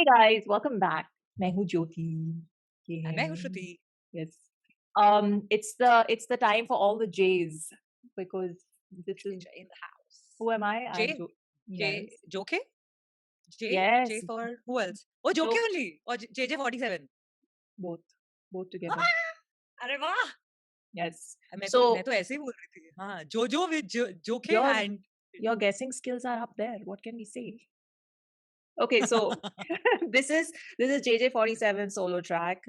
guys, welcome back. मैं हूँ ज्योति. ये मैं है हूँ श्रुति. yes. It's the time for all the J's because this is In the house. who am I? J. I'm J. Joke. J. Yes. J for who else? Oh, Joke Joke. only. Or JJ47. both together. अरे वाह. Yes. मैं So तो ऐसे ही बोल रही थी. हाँ, Jojo with Joke Your- and your guessing skills are up there. What can we say? Okay, so this is JJ47 solo track.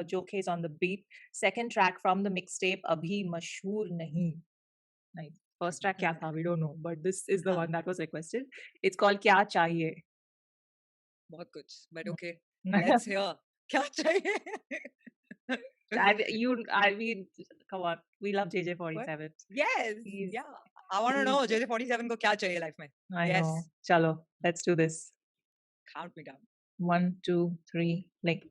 Joke is on the beat. Second track from the mixtape Abhi Mashhoor Nahi. Nice. First track kya tha? We don't know, but this is the one that was requested. It's called Kya Chahiye. बहुत कुछ. But okay, let's hear. क्या चाहिए? I mean, come on. We love JJ47. Yes. Yeah. I want to know JJ47 को क्या चाहिए life में. I Yes. know. Chalo, let's do this. Count me down. 1, 2, 3, like.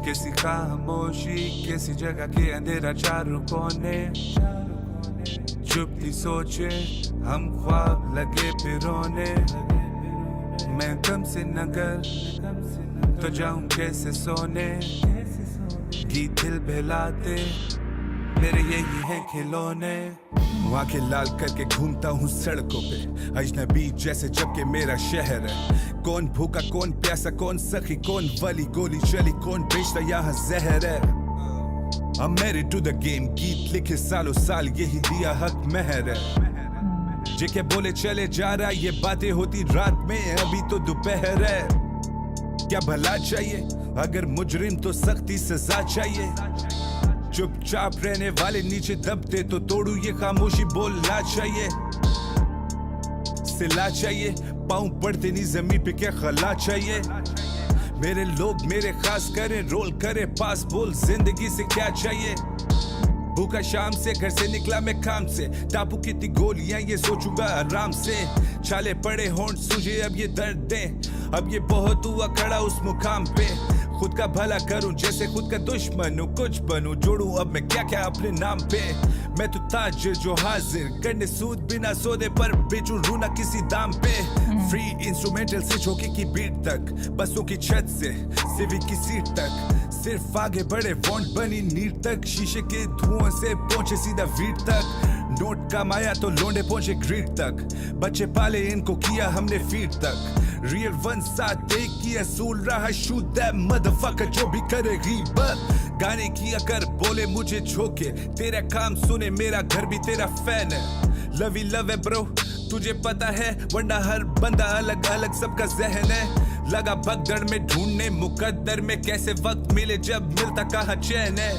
किसी खामोशी किसी जगह के अंधेरा चारों कोने चुपती सोचे हम ख्वाब लगे पिरोने मैं कम से नगर तो जाऊं कैसे सोने गीत दिल बहलाते मेरे यही हैं खिलौने आंखें लाल करके घूमता हूँ सड़कों पे अजनबी जैसे जबकि मेरा शहर है कौन भूखा कौन प्यासा कौन सखी कौन वली गोली चली कौन बेचता यहाँ जहर है I'm married to the game गीत लिखे सालों साल यही दिया हक महर है जेके बोले चले जा रहा ये बातें होती रात में अभी तो दोपहर है क्या भला चाहिए अगर मुजरिम तो सख्ती सजा चाहिए चुपचाप रहने वाले नीचे दबते तो तोड़ू ये खामोशी बोलना चाहिए सिला चाहिए पाँव पड़ते नहीं जमीन पे क्या खला चाहिए मेरे लोग मेरे खास करें रोल करे पास बोल जिंदगी से क्या चाहिए भूखा शाम से घर से निकला मैं काम से टापू कितनी गोलियां ये सोचूंगा आराम से छाले पड़े होंठ सूझे अब ये दर्द दे अब ये बहुत हुआ खड़ा उस मुकाम पे खुद का भला करूं जैसे खुद का दुश्मन हूं कुछ बनूं जोड़ूं अब मैं क्या क्या अपने नाम पे मैं तो ताजिर जो हाजिर करने सूद बिना सौदे पर बेचूं रूना किसी दाम पे फ्री इंस्ट्रूमेंटल से झोंके की बीट तक बसों की छत से सिविक की सीट तक सिर्फ आगे बढ़े वॉन्ट बनी नीट तक शीशे के धुआं से पहुंचे सीधा वीट तक नोट कमाया तो लोंडे पहुंचे ग्रीड तक बच्चे पाले इनको किया हमने फीड तक रियल वन साथ दे किया सूल रहा शूट दैट मदरफकर जो भी करेगी बस गाने किया कर बोले मुझे झोंके तेरा काम सुने मेरा घर भी तेरा फैन है लवी लव है ब्रो तुझे पता है वरना हर बंदा अलग अलग सबका जहन है लगा भगदड़ में ढूंढने मुकद्दर में कैसे वक्त मिले जब मिलता कहाँ चैन है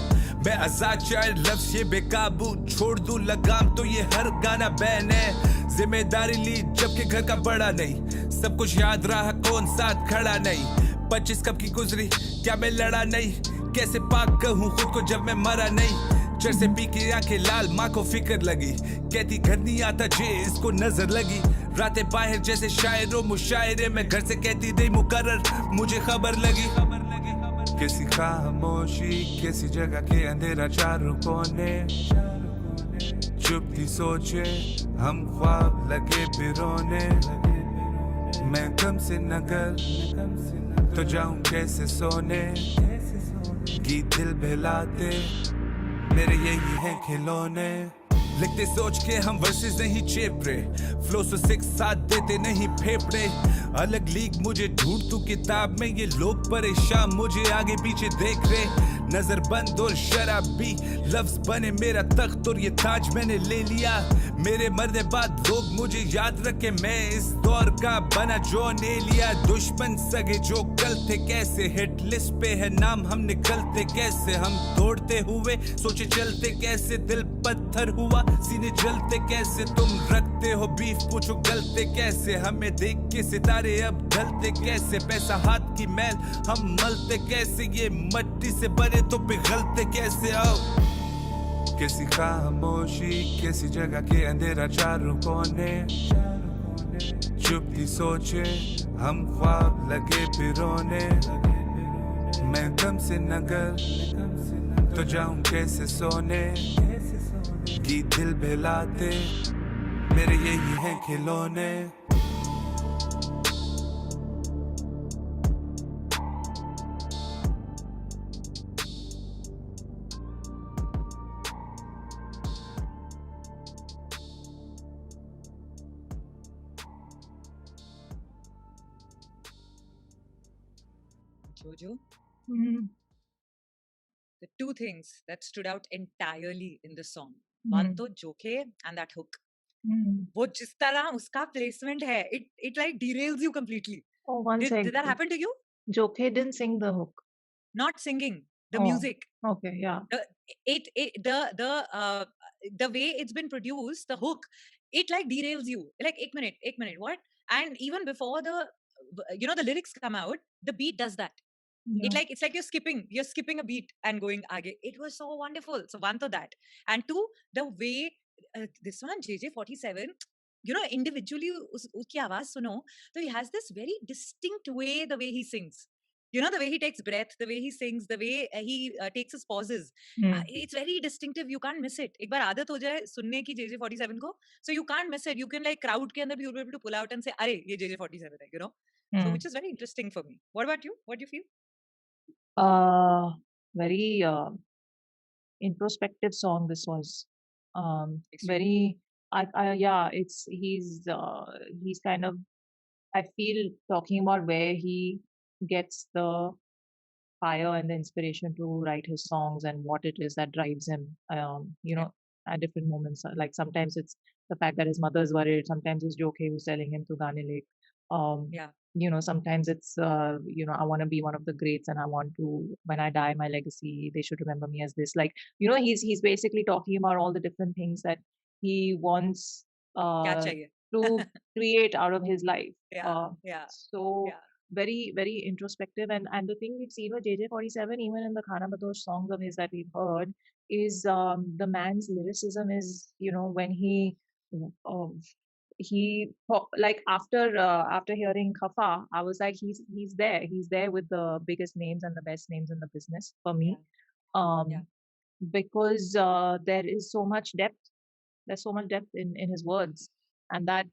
मैं आजाद शायर लफ्ज़ ये बेकाबू छोड़ दूं लगाम तो ये हर गाना बैन है जिम्मेदारी ली जबकि घर का बड़ा नहीं सब कुछ याद रहा कौन साथ खड़ा नहीं 25 कब की गुजरी क्या मैं लड़ा नहीं कैसे पाक कहूँ खुद को जब मैं मरा नहीं चर से पी के आंखें लाल माँ को फिक्र लगी कहती घर नहीं आता जे इसको नजर लगी रातें बाहर जैसे शायरों मुशायरे में घर से कहती नहीं मुकर्रर मुझे खबर लगी किसी खामोशी किसी जगह के अंधेरा चारों कोने चुपती सोचे हम ख्वाब लगे पिरोने मैं कम से नगर तो जाऊं कैसे सोने गीत दिल बहलाते मेरे यही हैं खिलौने लिखते सोच के हम वर्सेस नहीं चेप रहे फ्लो सो सिक्स साथ देते नहीं फेफड़े अलग लीग मुझे ढूंढ तू किताब में ये लोग परेशान मुझे आगे पीछे देख रहे नजर बंद और शराबी लफ्ज बने मेरा तख्त और ये ताज मैंने ले लिया मेरे मरने बाद लोग मुझे याद रखे मैं इस दौर का बना जॉन एलिया दुश्मन सगे जो कल थे कैसे हिट लिस्ट पे है नाम हम निकलते कैसे हम दौड़ते हुए सोचे चलते कैसे दिल पत्थर हुआ सीने जलते कैसे तुम रखते हो बीफ पूछो गलते कैसे हमें देख के सितारे अब ढलते कैसे पैसा हाथ की मैल हम मलते कैसे ये मट्टी से बने तो पिघलते कैसे आओ किसी खामोशी किसी जगह के अंधेरा चारों कोने चुपती सोचे हम ख्वाब लगे पिरोने मैं गम से नगर तो जाऊं कैसे सोने गीत दिल बहलाते मेरे यही हैं खिलौने Jojo, Mm, the two things that stood out entirely in the song. One mm, to Joke and that hook. mm. वो जिस तरह उसका placement है, it like derails you completely. Oh, one sec. Did that happen to you? Joke didn't sing the hook. Not singing, the Oh, music. okay, yeah. The way it's been produced, the hook, it like derails you. Like, ek minute, what? And even before the lyrics come out, the beat does that. Yeah. It's like you're skipping a beat and going aage. It was so wonderful. So one to that, and two, the way this one JJ47, individually uski awaaz suno, so he has this very distinct way, the way he sings. The way he takes breath, the way he sings, the way he takes his pauses. Mm. It's very distinctive. You can't miss it. एक बार आदत हो जाए सुनने की JJ47 को, so you can't miss it. You can like crowd के अंदर भी you'll be able to pull out and say, अरे ये JJ47 है, So Mm. which is very interesting for me. What about you? What do you feel? Very introspective song this was. Extremely. Very, yeah, he's kind of, I feel, talking about where he gets the fire and the inspiration to write his songs and what it is that drives him, at different moments. Like sometimes it's the fact that his mother's worried, sometimes it's Joke who's telling him to Gane Lake. Yeah. Sometimes it's, I want to be one of the greats and I want to, when I die, my legacy, they should remember me as this. Like, he's basically talking about all the different things that he wants क्या चाहिए? to create out of his life. Yeah. So Yeah. very, very introspective. And the thing we've seen with JJ47, even in the Khana Badosh songs of his that we've heard, is the man's lyricism is, when like after hearing Khafa, I was like, he's there with the biggest names and the best names in the business for me. Yeah. Because there is so much depth. There's so much depth in his words, and that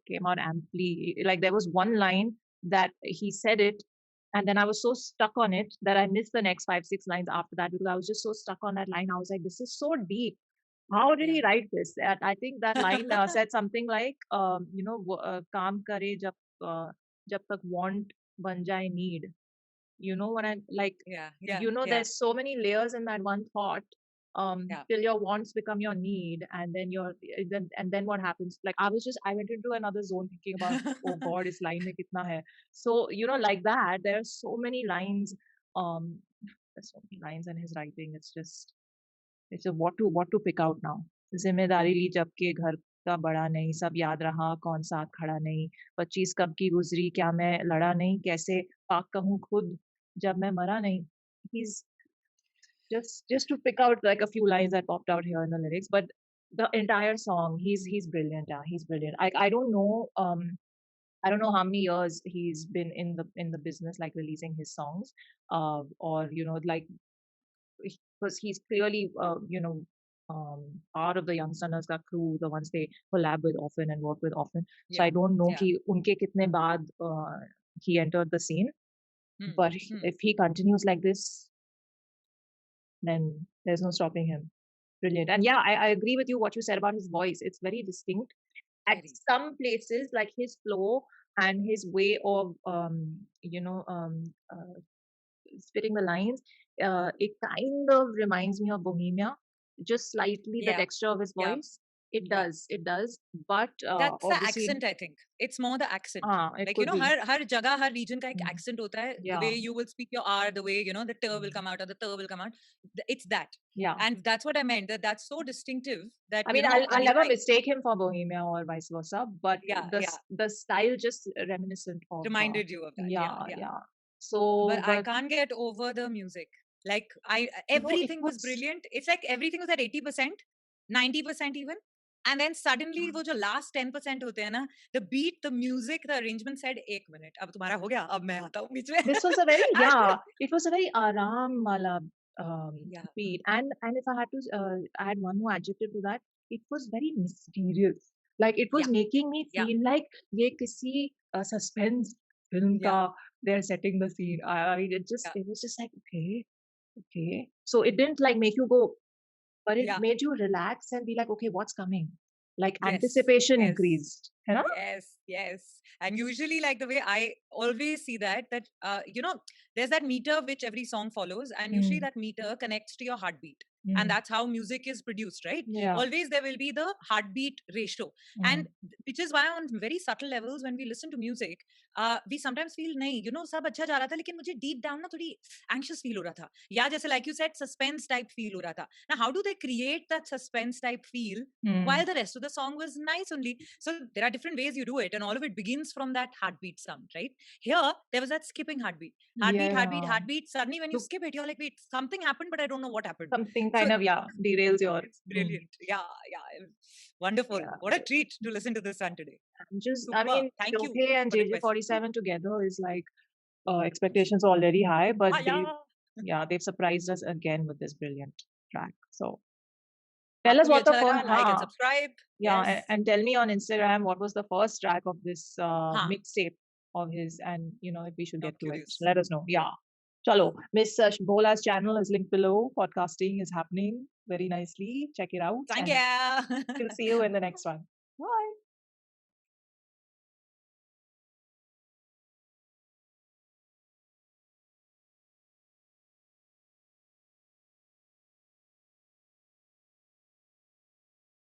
came out amply. Like there was one line that he said it, and then I was so stuck on it that I missed the next 5-6 lines after that because I was just so stuck on that line. I was like, this is so deep. How did he write this? And I think that line said something like, "Kaam kare jab tak want ban jaye need." When I like, there's so many layers in that one thought. Till your wants become your need, and then what happens? Like I went into another zone thinking about, oh God, is line mein kitna hai? So like that, there are so many lines. There's so many lines in his writing. It's just what to pick out now. जिम्मेदारी ली जब के घर का बड़ा नहीं, सब याद रहा कौन साथ खड़ा नहीं, 25 कब की गुजरी क्या मैं लड़ा नहीं, कैसे पाक कहूँ खुद जब मैं मरा नहीं. He's just to pick out like a few lines that popped out here in the lyrics, but the entire song, he's brilliant. Yeah, he's brilliant. I don't know how many years he's been in the business, like releasing his songs, or like, because he's clearly part of the Young Stunners ka crew, the ones they collab with often and work with often. So I don't know ki unke kitne baad he entered the scene, but if he continues like this, then there's no stopping him. Brilliant. And yeah, I agree with you what you said about his voice. It's very distinct. At some places, like his flow and his way of spitting the lines, it kind of reminds me of Bohemia, just slightly the texture of his voice. It does. But that's the obviously, accent, I think. It's more the accent. it Like, could be. har jagah, har region ka ek accent hota hai. Yeah. The way you will speak your R, the way, the T will come out or the T will come out. It's that. Yeah. And that's what I meant, that's so distinctive that, I mean, I'll never mistake him for Bohemia or vice versa, but the style just reminiscent of. Reminded you of that. Yeah. So, but I can't get over the music. Like it everything was was brilliant. It's like everything was at 80%, 90% even. And then suddenly वो जो last 10% होते हैं ना, the beat, the music, the arrangement said, एक minute, अब तुम्हारा हो गया, अब मैं आता हूँ बीच में. this was a very it was a very aram wala Yeah. beat, and if I had to add one more adjective to that, it was very mysterious. Like it was Yeah. making me Yeah. feel like ye kisi suspense film Yeah. ka they're setting the scene. I mean, Yeah. it was just like okay. So it didn't like make you go, but it Yeah. made you relax and be like, okay, what's coming? Like Yes. anticipation Yes. increased. You know? Yes. And usually, like the way I always see that there's that meter which every song follows, and usually that meter connects to your heartbeat. And that's how music is produced, right? Yeah. Always there will be the heartbeat ratio. And which is why on very subtle levels, when we listen to music, we sometimes feel, nahi, sab acha ja raha tha, lekin mujhe deep down na thodi anxious feel ho raha tha. Ya jaise like you said, suspense type feel ho raha tha. Now, how do they create that suspense type feel while the rest of the song was nice only? So there are different ways you do it, and all of it begins from that heartbeat sound, right? Here, there was that skipping heartbeat. Heartbeat. Suddenly, when you skip it, you're like, wait, something happened, but I don't know what happened. Something kind of derails your. It's brilliant. Yeah. Wonderful. Yeah. What a treat to listen to this one today. I mean, Thank you Jokhe and for the question. JJ47 together is like expectations are already high, but they've surprised us again with this brilliant track. So tell us what the first like and subscribe. Yeah, Yes. and tell me on Instagram what was the first track of this mixtape of his, and if we should get to it. Let us know. Yeah. Chalo, Miss Bola's channel is linked below. Podcasting is happening very nicely. Check it out. Thank you. We'll see you in the next one. Bye.